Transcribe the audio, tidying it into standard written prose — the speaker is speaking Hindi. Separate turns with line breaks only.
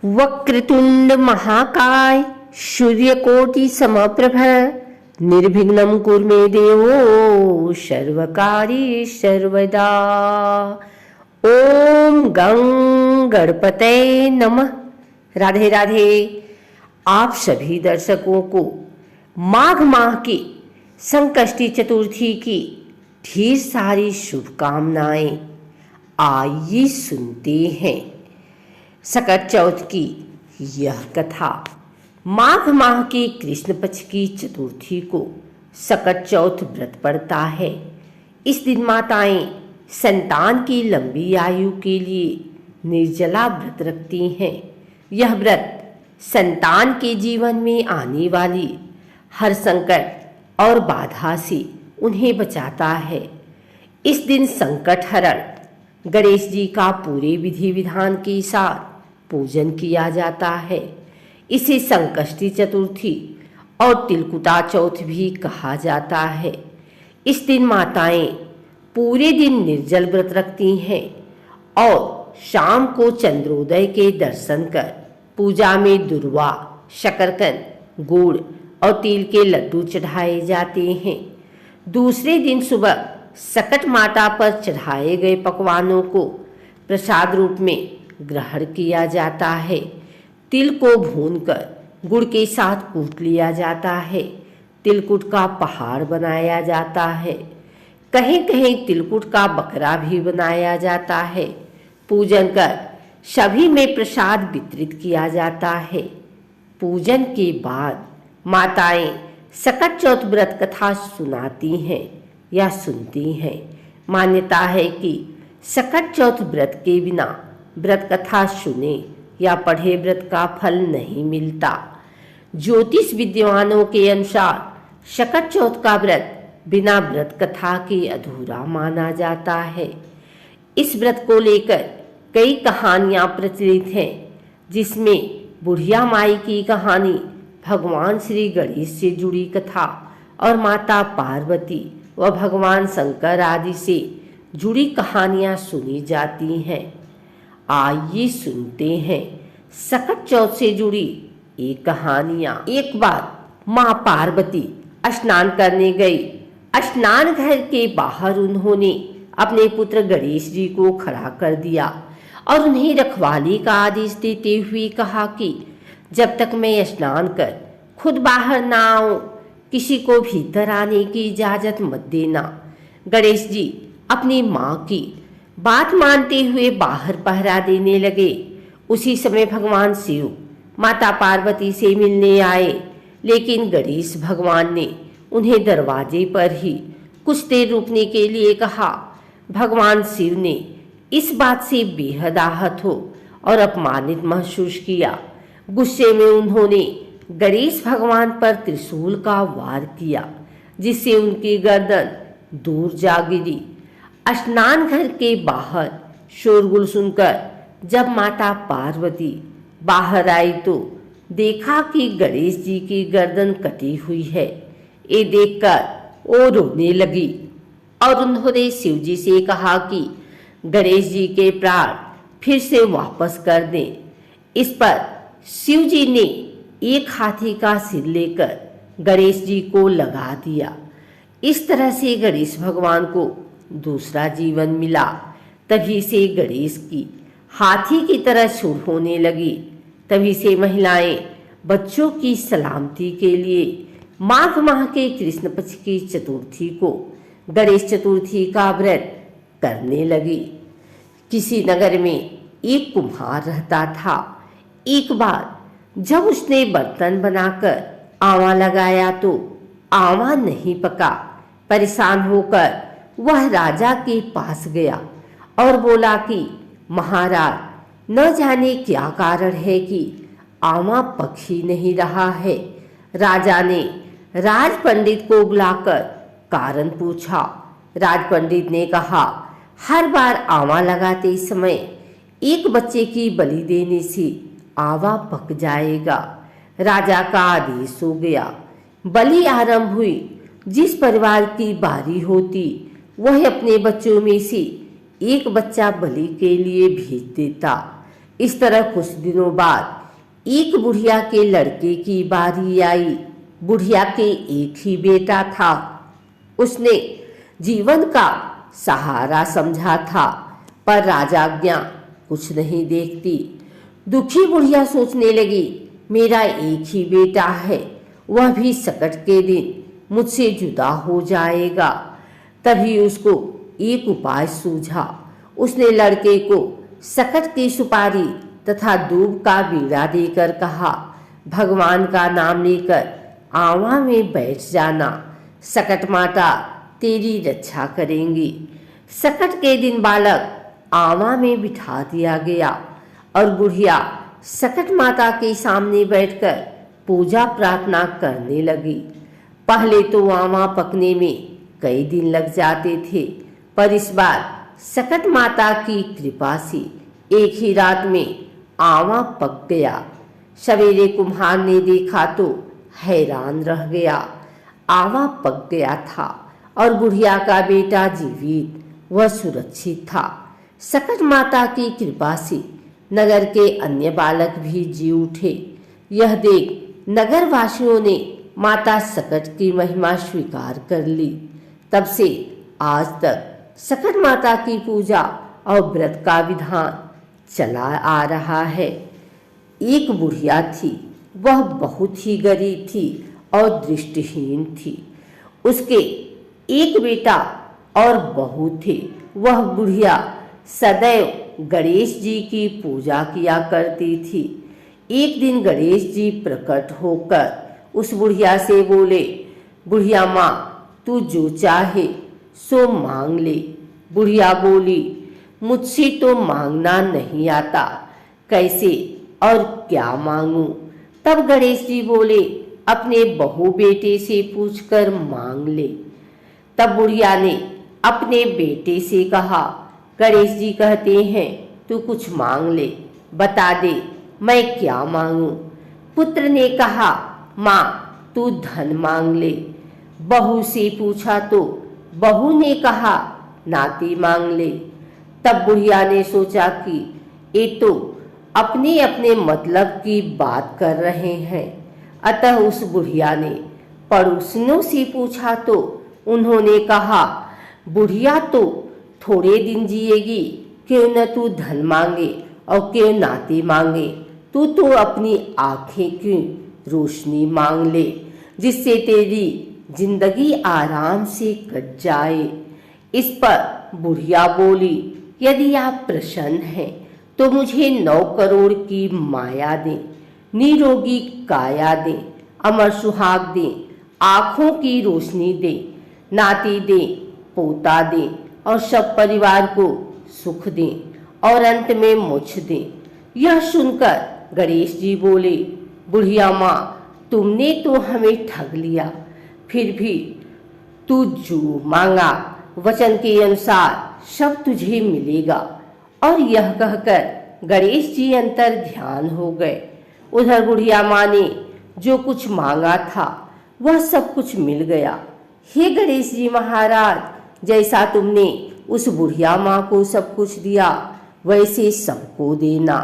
वक्रतुंड महाकाय सूर्यकोटि समप्रभ निर्विघ्नं कुरु मे देवो सर्वकारी सर्वदा। ओम गं गणपतये नमः। राधे राधे। आप सभी दर्शकों को माघ माह की संकष्टी चतुर्थी की ढेर सारी शुभकामनाएं। आइए सुनते हैं सकट चौथ की यह कथा। माघ माह की कृष्ण पक्ष की चतुर्थी को सकट चौथ व्रत पड़ता है। इस दिन माताएं संतान की लंबी आयु के लिए निर्जला व्रत रखती हैं। यह व्रत संतान के जीवन में आने वाली हर संकट और बाधा से उन्हें बचाता है। इस दिन संकट हरण गणेश जी का पूरे विधि विधान के साथ पूजन किया जाता है। इसे संकष्टी चतुर्थी और तिलकुटा चौथ भी कहा जाता है। इस दिन माताएं पूरे दिन निर्जल व्रत रखती हैं और शाम को चंद्रोदय के दर्शन कर पूजा में दुर्वा, शकरकंद, गुड़ और तिल के लड्डू चढ़ाए जाते हैं। दूसरे दिन सुबह सकट माता पर चढ़ाए गए पकवानों को प्रसाद रूप में ग्रहण किया जाता है। तिल को भूनकर गुड़ के साथ कूट लिया जाता है। तिलकुट का पहाड़ बनाया जाता है। कहीं कहीं तिलकुट का बकरा भी बनाया जाता है। पूजन कर सभी में प्रसाद वितरित किया जाता है। पूजन के बाद माताएं सकट चौथ व्रत कथा सुनाती हैं या सुनती हैं। मान्यता है कि सकट चौथ व्रत के बिना व्रत कथा सुने या पढ़े व्रत का फल नहीं मिलता। ज्योतिष विद्वानों के अनुसार सकट चौथ का व्रत बिना व्रत कथा के अधूरा माना जाता है। इस व्रत को लेकर कई कहानियां प्रचलित हैं, जिसमें बुढ़िया माई की कहानी, भगवान श्री गणेश से जुड़ी कथा और माता पार्वती व भगवान शंकर आदि से जुड़ी कहानियां सुनी जाती हैं। आइए सुनते हैं सकट चौथ से जुड़ी एक कहानियां। एक बार माँ पार्वती स्नान करने गई। स्नान घर के बाहर उन्होंने अपने पुत्र गणेश जी को खड़ा कर दिया और उन्हें रखवाली का आदेश देते हुए कहा कि जब तक मैं स्नान कर खुद बाहर ना आऊं, किसी को भीतर आने की इजाजत मत देना। गणेश जी अपनी माँ की बात मानते हुए बाहर पहरा देने लगे। उसी समय भगवान शिव माता पार्वती से मिलने आए, लेकिन गणेश भगवान ने उन्हें दरवाजे पर ही कुछ देर रुकने के लिए कहा। भगवान शिव ने इस बात से बेहद आहत हो और अपमानित महसूस किया। गुस्से में उन्होंने गणेश भगवान पर त्रिशूल का वार किया, जिससे उनकी गर्दन दूर जा गिरी। स्नान घर के बाहर शोरगुल सुनकर जब माता पार्वती बाहर आई तो देखा कि गणेश जी की गर्दन कटी हुई है। ये देखकर वो रोने लगी और उन्होंने शिव जी से कहा कि गणेश जी के प्राण फिर से वापस कर दें। इस पर शिव जी ने एक हाथी का सिर लेकर गणेश जी को लगा दिया। इस तरह से गणेश भगवान को दूसरा जीवन मिला। तभी से गणेश की हाथी की तरह सूंड होने लगी। तभी से महिलाएं बच्चों की सलामती के लिए माघ माह के कृष्ण पक्ष की चतुर्थी को गणेश चतुर्थी का व्रत करने लगी। किसी नगर में एक कुम्हार रहता था। एक बार जब उसने बर्तन बनाकर आवा लगाया तो आवा नहीं पका। परेशान होकर वह राजा के पास गया और बोला कि महाराज, न जाने क्या कारण है कि आवा पक ही नहीं रहा है। राजा ने राज पंडित को बुलाकर कारण पूछा। राज पंडित ने कहा, हर बार आवा लगाते समय एक बच्चे की बलि देने से आवा पक जाएगा। राजा का आदेश हो गया। बलि आरंभ हुई। जिस परिवार की बारी होती वह अपने बच्चों में से एक बच्चा बलि के लिए भेज देता। इस तरह कुछ दिनों बाद एक बुढ़िया के लड़के की बारी आई। बुढ़िया के एक ही बेटा था। उसने जीवन का सहारा समझा था, पर राजाज्ञा कुछ नहीं देखती। दुखी बुढ़िया सोचने लगी, मेरा एक ही बेटा है, वह भी संकट के दिन मुझसे जुदा हो जाएगा। तभी उसको एक उपाय सूझा। उसने लड़के को सकट की सुपारी तथा दूब का बीड़ा देकर कहा, भगवान का नाम लेकर आंवा में बैठ जाना, सकट माता तेरी रक्षा करेंगी। सकट के दिन बालक आंवा में बिठा दिया गया और बुढ़िया सकट माता के सामने बैठकर पूजा प्रार्थना करने लगी। पहले तो आंवा पकने में कई दिन लग जाते थे, पर इस बार सकट माता की कृपा से एक ही रात में आंवा पक गया। सवेरे कुम्हार ने देखा तो हैरान रह गया। आंवा पक गया था और बुढ़िया का बेटा जीवित व सुरक्षित था। सकट माता की कृपा से नगर के अन्य बालक भी जी उठे। यह देख नगर वासियों ने माता सकट की महिमा स्वीकार कर ली। तब से आज तक सकट माता की पूजा और व्रत का विधान चला आ रहा है। एक बुढ़िया थी, वह बहुत ही गरीब थी और दृष्टिहीन थी। उसके एक बेटा और बहू थे। वह बुढ़िया सदैव गणेश जी की पूजा किया करती थी। एक दिन गणेश जी प्रकट होकर उस बुढ़िया से बोले, बुढ़िया माँ, तू जो चाहे सो मांग ले। बुढ़िया बोली, मुझसे तो मांगना नहीं आता, कैसे और क्या मांगू। तब गणेश जी बोले, अपने बहू बेटे से पूछकर मांग ले। तब बुढ़िया ने अपने बेटे से कहा, गणेश जी कहते हैं तू कुछ मांग ले, बता दे मैं क्या मांगू। पुत्र ने कहा, माँ तू धन मांग ले। बहू से पूछा तो बहू ने कहा, नाती मांग ले। तब बुढ़िया ने सोचा कि ये तो अपने अपने मतलब की बात कर रहे हैं। अतः उस बुढ़िया ने पड़ोसियों से पूछा तो उन्होंने कहा, बुढ़िया तो थोड़े दिन जिएगी, क्यों न तू धन मांगे और क्यों नाती मांगे, तू तो अपनी आंखें की रोशनी मांग ले, जिससे तेरी जिंदगी आराम से कट जाए। इस पर बुढ़िया बोली, यदि आप प्रसन्न हैं तो मुझे 9 करोड़ की माया दें, निरोगी काया दें, अमर सुहाग दें, आँखों की रोशनी दें, नाती दें, पोता दें और सब परिवार को सुख दें और अंत में मोक्ष दें। यह सुनकर गणेश जी बोले, बुढ़िया माँ, तुमने तो हमें ठग लिया, फिर भी तू जो मांगा वचन के अनुसार सब तुझे मिलेगा। और यह कहकर गणेश जी अंतर ध्यान हो गए। उधर बुढ़िया माँ ने जो कुछ मांगा था वह सब कुछ मिल गया। हे गणेश जी महाराज, जैसा तुमने उस बुढ़िया माँ को सब कुछ दिया वैसे सबको देना।